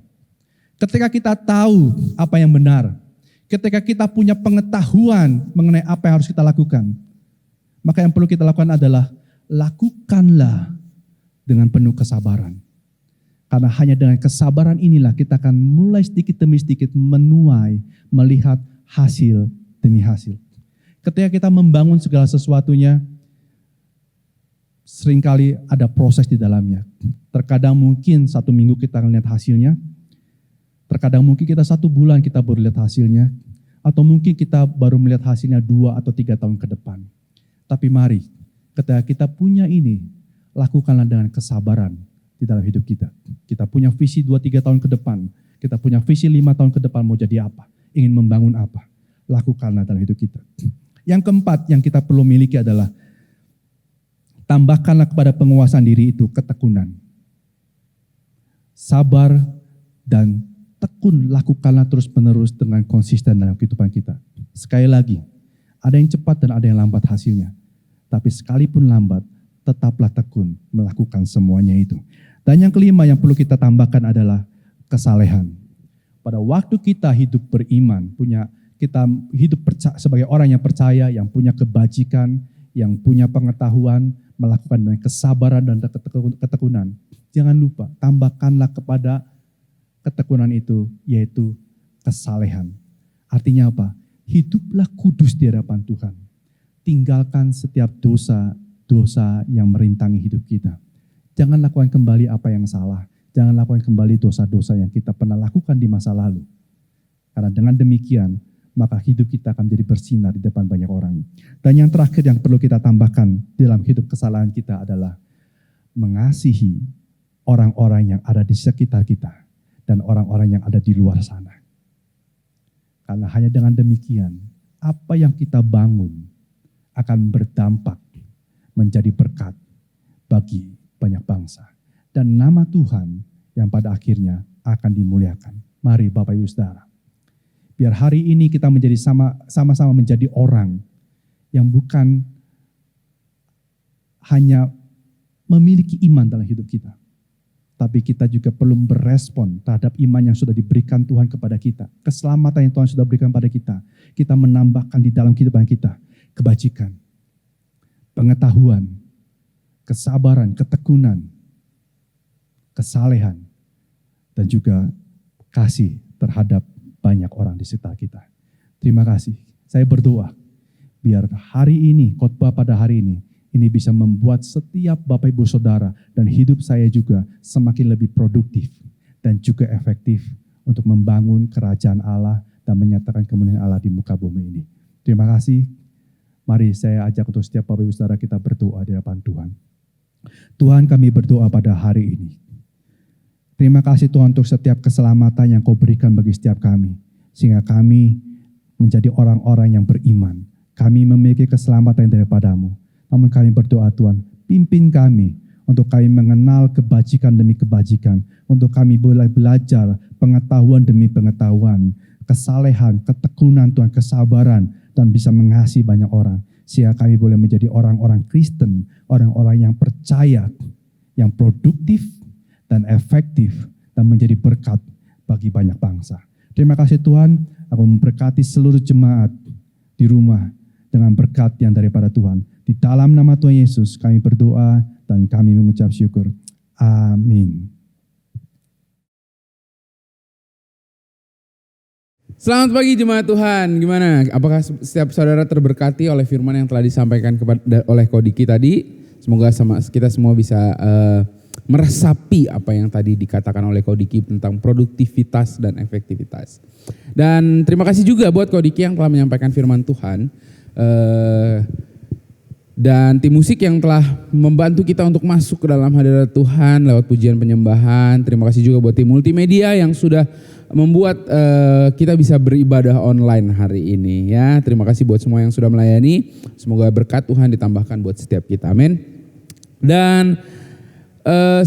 Ketika kita tahu apa yang benar, ketika kita punya pengetahuan mengenai apa yang harus kita lakukan, maka yang perlu kita lakukan adalah lakukanlah dengan penuh kesabaran. Karena hanya dengan kesabaran inilah kita akan mulai sedikit demi sedikit menuai, melihat hasil demi hasil. Ketika kita membangun segala sesuatunya, seringkali ada proses di dalamnya. Terkadang mungkin 1 minggu kita melihat hasilnya, terkadang mungkin kita 1 bulan kita baru lihat hasilnya, atau mungkin kita baru melihat hasilnya 2 atau 3 tahun ke depan. Tapi mari, ketika kita punya ini, lakukanlah dengan kesabaran di dalam hidup kita. Kita punya visi 2-3 tahun ke depan, kita punya visi 5 tahun ke depan mau jadi apa, ingin membangun apa, lakukanlah dalam hidup kita. Yang keempat yang kita perlu miliki adalah tambahkanlah kepada penguasaan diri itu ketekunan. Sabar dan tekun lakukanlah terus-menerus dengan konsisten dalam kehidupan kita. Sekali lagi, ada yang cepat dan ada yang lambat hasilnya. Tapi sekalipun lambat, tetaplah tekun melakukan semuanya itu. Dan yang kelima yang perlu kita tambahkan adalah kesalehan. Pada waktu kita hidup beriman, kita hidup sebagai orang yang percaya, yang punya kebajikan, yang punya pengetahuan, melakukan dengan kesabaran dan ketekunan. Jangan lupa, tambahkanlah kepada ketekunan itu, yaitu kesalehan. Artinya apa? Hiduplah kudus di hadapan Tuhan. Tinggalkan setiap dosa yang merintangi hidup kita. Jangan lakukan kembali apa yang salah. Jangan lakukan kembali dosa-dosa yang kita pernah lakukan di masa lalu. Karena dengan demikian, maka hidup kita akan menjadi bersinar di depan banyak orang. Dan yang terakhir yang perlu kita tambahkan dalam hidup kesalahan kita adalah mengasihi orang-orang yang ada di sekitar kita dan orang-orang yang ada di luar sana. Karena hanya dengan demikian, apa yang kita bangun akan berdampak menjadi berkat bagi banyak bangsa. Dan nama Tuhan yang pada akhirnya akan dimuliakan. Mari Bapak Ibu Saudara, biar hari ini kita menjadi sama-sama menjadi orang yang bukan hanya memiliki iman dalam hidup kita, tapi kita juga perlu berespon terhadap iman yang sudah diberikan Tuhan kepada kita. Keselamatan yang Tuhan sudah berikan pada kita. Kita menambahkan di dalam kehidupan kita kebajikan, pengetahuan, kesabaran, ketekunan, kesalehan, dan juga kasih terhadap banyak orang di sekitar kita. Terima kasih. Saya berdoa biar hari ini, khotbah pada hari ini bisa membuat setiap Bapak Ibu Saudara dan hidup saya juga semakin lebih produktif dan juga efektif untuk membangun kerajaan Allah dan menyatakan kemuliaan Allah di muka bumi ini. Terima kasih. Mari saya ajak untuk setiap Bapak Ibu Saudara kita berdoa di hadapan Tuhan. Tuhan, kami berdoa pada hari ini. Terima kasih Tuhan untuk setiap keselamatan yang Kau berikan bagi setiap kami. Sehingga kami menjadi orang-orang yang beriman. Kami memiliki keselamatan daripada-Mu. Namun kami berdoa Tuhan, pimpin kami untuk kami mengenal kebajikan demi kebajikan. Untuk kami boleh belajar pengetahuan demi pengetahuan. Kesalehan, ketekunan Tuhan, kesabaran. Dan bisa mengasihi banyak orang. Sehingga kami boleh menjadi orang-orang Kristen. Orang-orang yang percaya, yang produktif dan efektif. Dan menjadi berkat bagi banyak bangsa. Terima kasih Tuhan, aku memberkati seluruh jemaat di rumah dengan berkat yang daripada Tuhan. Di dalam nama Tuhan Yesus kami berdoa dan kami mengucap syukur. Amin. Selamat pagi jemaat Tuhan, gimana? Apakah setiap saudara terberkati oleh firman yang telah disampaikan oleh Kodiki tadi? Semoga kita semua bisa meresapi apa yang tadi dikatakan oleh Kodiki tentang produktivitas dan efektivitas. Dan terima kasih juga buat Kodiki yang telah menyampaikan firman Tuhan. Dan tim musik yang telah membantu kita untuk masuk ke dalam hadirat Tuhan lewat pujian penyembahan. Terima kasih juga buat tim multimedia yang sudah membuat kita bisa beribadah online hari ini ya. Terima kasih buat semua yang sudah melayani. Semoga berkat Tuhan ditambahkan buat setiap kita. Amin. Dan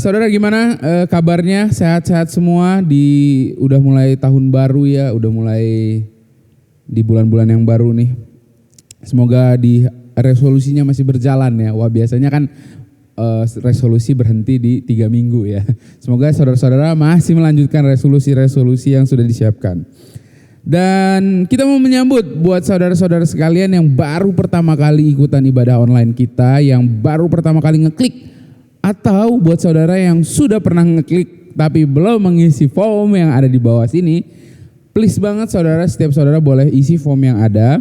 saudara gimana kabarnya? Sehat-sehat semua udah mulai tahun baru ya, udah mulai di bulan-bulan yang baru nih. Semoga di resolusinya masih berjalan ya. Wah biasanya kan resolusi berhenti di 3 minggu ya. Semoga saudara-saudara masih melanjutkan resolusi-resolusi yang sudah disiapkan. Dan kita mau menyambut buat saudara-saudara sekalian yang baru pertama kali ikutan ibadah online kita, yang baru pertama kali ngeklik, atau buat saudara yang sudah pernah ngeklik tapi belum mengisi form yang ada di bawah sini. Please banget saudara, setiap saudara boleh isi form yang ada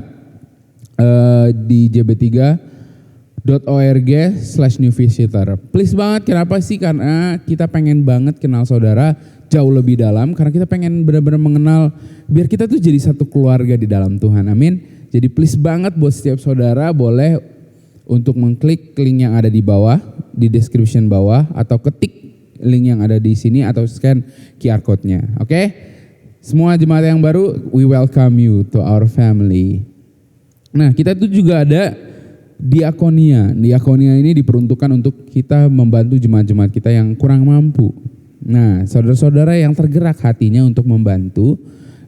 di jb3.org/new visitor. Please banget, kenapa sih? Karena kita pengen banget kenal saudara jauh lebih dalam, karena kita pengen benar-benar mengenal, biar kita tuh jadi satu keluarga di dalam Tuhan. Amin. Jadi please banget buat setiap saudara boleh untuk mengklik link yang ada di bawah, di description bawah, atau ketik link yang ada di sini atau scan QR code-nya. Oke? Semua jemaat yang baru, we welcome you to our family. Nah, kita tuh juga ada diakonia. Diakonia ini diperuntukkan untuk kita membantu jemaat-jemaat kita yang kurang mampu. Nah, saudara-saudara yang tergerak hatinya untuk membantu,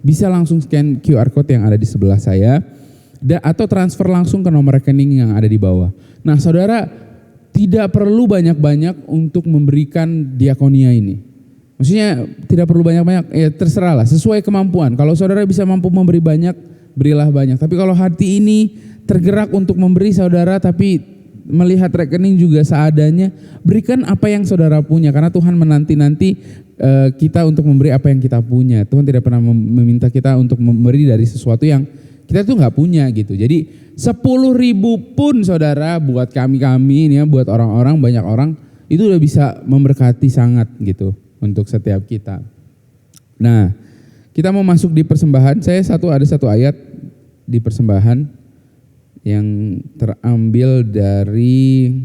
bisa langsung scan QR code yang ada di sebelah saya, atau transfer langsung ke nomor rekening yang ada di bawah. Nah, saudara tidak perlu banyak-banyak untuk memberikan diakonia ini. Maksudnya tidak perlu banyak-banyak, ya terserahlah, sesuai kemampuan. Kalau saudara bisa mampu memberi banyak, berilah banyak. Tapi kalau hati ini tergerak untuk memberi saudara, tapi melihat rekening juga seadanya, berikan apa yang saudara punya. Karena Tuhan menanti-nanti kita untuk memberi apa yang kita punya. Tuhan tidak pernah meminta kita untuk memberi dari sesuatu yang kita tuh nggak punya gitu. Jadi 10.000 pun saudara buat kami ini ya, buat orang-orang, banyak orang, itu udah bisa memberkati sangat gitu untuk setiap kita. Nah, kita mau masuk di persembahan. Saya ada satu ayat di persembahan yang terambil dari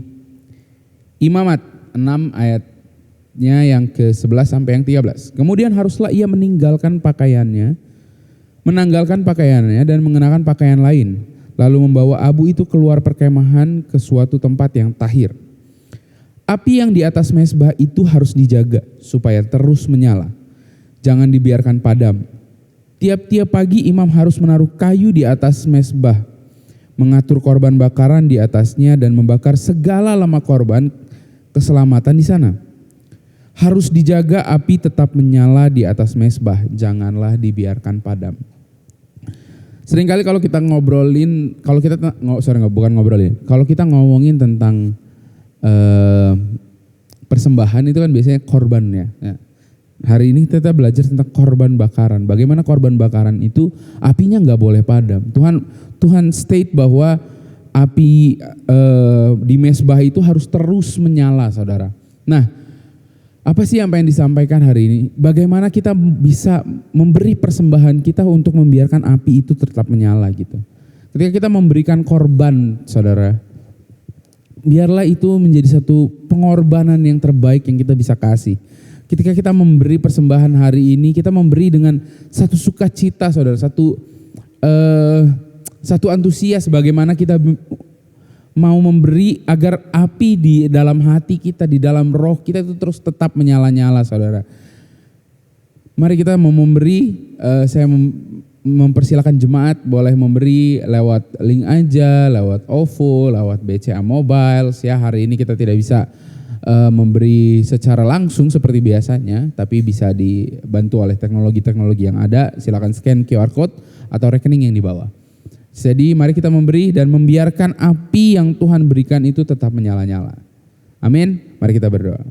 Imamat 6 ayatnya yang ke-11 sampai yang 13. Kemudian haruslah ia menanggalkan pakaiannya dan mengenakan pakaian lain, lalu membawa abu itu keluar perkemahan ke suatu tempat yang tahir. Api yang di atas mezbah itu harus dijaga supaya terus menyala, jangan dibiarkan padam. Tiap-tiap pagi imam harus menaruh kayu di atas mezbah, mengatur korban bakaran di atasnya dan membakar segala lemak korban keselamatan di sana. Harus dijaga api tetap menyala di atas mezbah, janganlah dibiarkan padam. Seringkali kalau kita kalau kita ngomongin tentang persembahan itu kan biasanya korban ya. Hari ini kita belajar tentang korban bakaran. Bagaimana korban bakaran itu apinya nggak boleh padam. Tuhan state bahwa api di mezbah itu harus terus menyala, saudara. Nah, apa sih yang pengen disampaikan hari ini? Bagaimana kita bisa memberi persembahan kita untuk membiarkan api itu tetap menyala gitu. Ketika kita memberikan korban, saudara, biarlah itu menjadi satu pengorbanan yang terbaik yang kita bisa kasih. Ketika kita memberi persembahan hari ini, kita memberi dengan satu sukacita, saudara, satu antusias bagaimana kita mau memberi agar api di dalam hati kita, di dalam roh kita itu terus tetap menyala-nyala, saudara. Mari kita mau memberi, saya mempersilakan jemaat boleh memberi lewat link aja, lewat OVO, lewat BCA Mobile. Ya, hari ini kita tidak bisa memberi secara langsung seperti biasanya, tapi bisa dibantu oleh teknologi-teknologi yang ada. Silakan scan QR code atau rekening yang di bawah. Jadi mari kita memberi dan membiarkan api yang Tuhan berikan itu tetap menyala-nyala. Amin. Mari kita berdoa.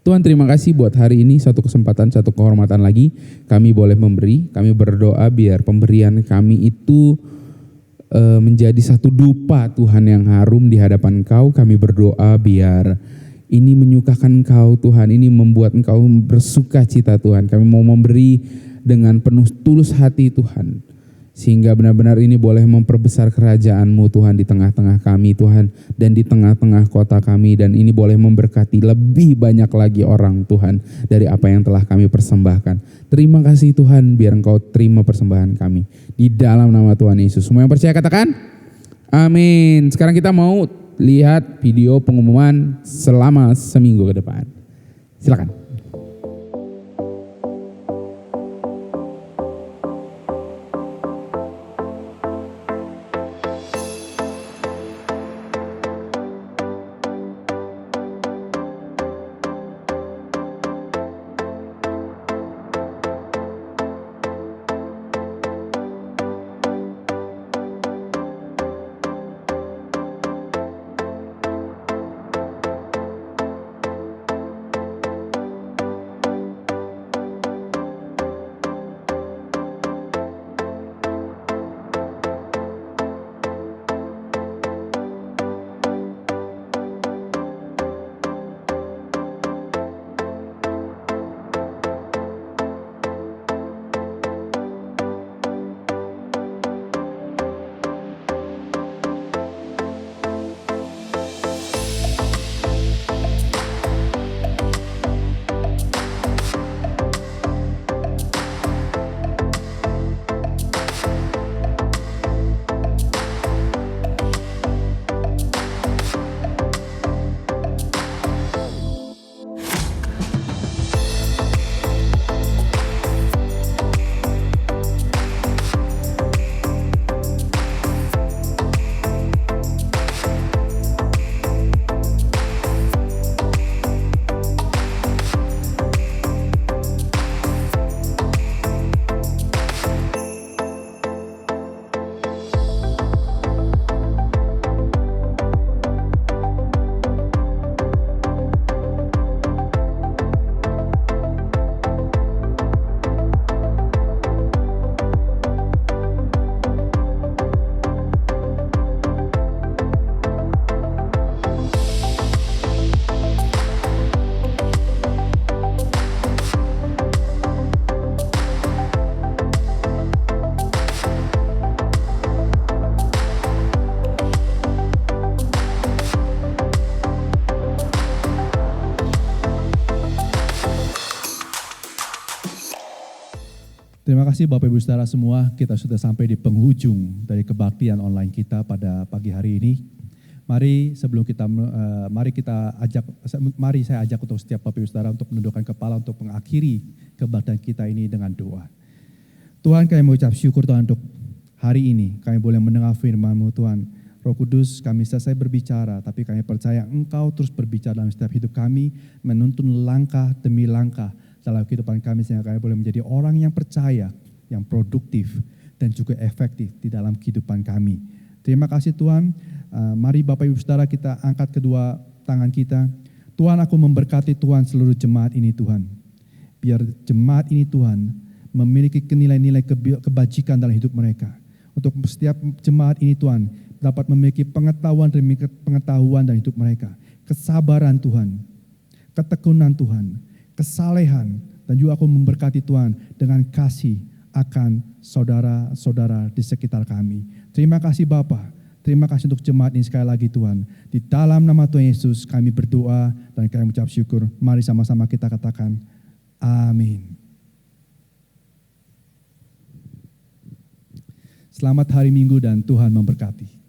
Tuhan, terima kasih buat hari ini, satu kesempatan, satu kehormatan lagi kami boleh memberi. Kami berdoa biar pemberian kami itu menjadi satu dupa Tuhan yang harum di hadapan Engkau. Kami berdoa biar ini menyukakan Engkau Tuhan, ini membuat Engkau bersuka cita Tuhan. Kami mau memberi dengan penuh tulus hati Tuhan, sehingga benar-benar ini boleh memperbesar kerajaan-Mu Tuhan di tengah-tengah kami Tuhan, dan di tengah-tengah kota kami, dan ini boleh memberkati lebih banyak lagi orang Tuhan dari apa yang telah kami persembahkan. Terima kasih Tuhan, biar Engkau terima persembahan kami di dalam nama Tuhan Yesus. Semua yang percaya katakan amin. Sekarang kita mau lihat video pengumuman selama seminggu ke depan. Silakan. Terima kasih Bapak Ibu Saudara semua, kita sudah sampai di penghujung dari kebaktian online kita pada pagi hari ini. Mari sebelum kita mari saya ajak untuk setiap Bapak Ibu Saudara untuk menundukkan kepala untuk mengakhiri kebaktian kita ini dengan doa. Tuhan, kami mengucap syukur Tuhan untuk hari ini kami boleh mendengar firman-Mu Tuhan. Roh Kudus, kami selesai berbicara, tapi kami percaya Engkau terus berbicara dalam setiap hidup kami, menuntun langkah demi langkah dalam kehidupan kami sehingga kami boleh menjadi orang yang percaya, yang produktif, dan juga efektif di dalam kehidupan kami. Terima kasih Tuhan. Mari Bapak Ibu Saudara kita angkat kedua tangan kita. Tuhan, aku memberkati Tuhan seluruh jemaat ini Tuhan. Biar jemaat ini Tuhan memiliki nilai-nilai kebajikan dalam hidup mereka. Untuk setiap jemaat ini Tuhan dapat memiliki pengetahuan demi pengetahuan dalam hidup mereka. Kesabaran Tuhan, ketekunan Tuhan, kesalehan, dan juga aku memberkati Tuhan dengan kasih akan saudara-saudara di sekitar kami. Terima kasih Bapa. Terima kasih untuk jemaat ini sekali lagi Tuhan. Di dalam nama Tuhan Yesus kami berdoa dan kami mengucap syukur. Mari sama-sama kita katakan amin. Selamat hari Minggu dan Tuhan memberkati.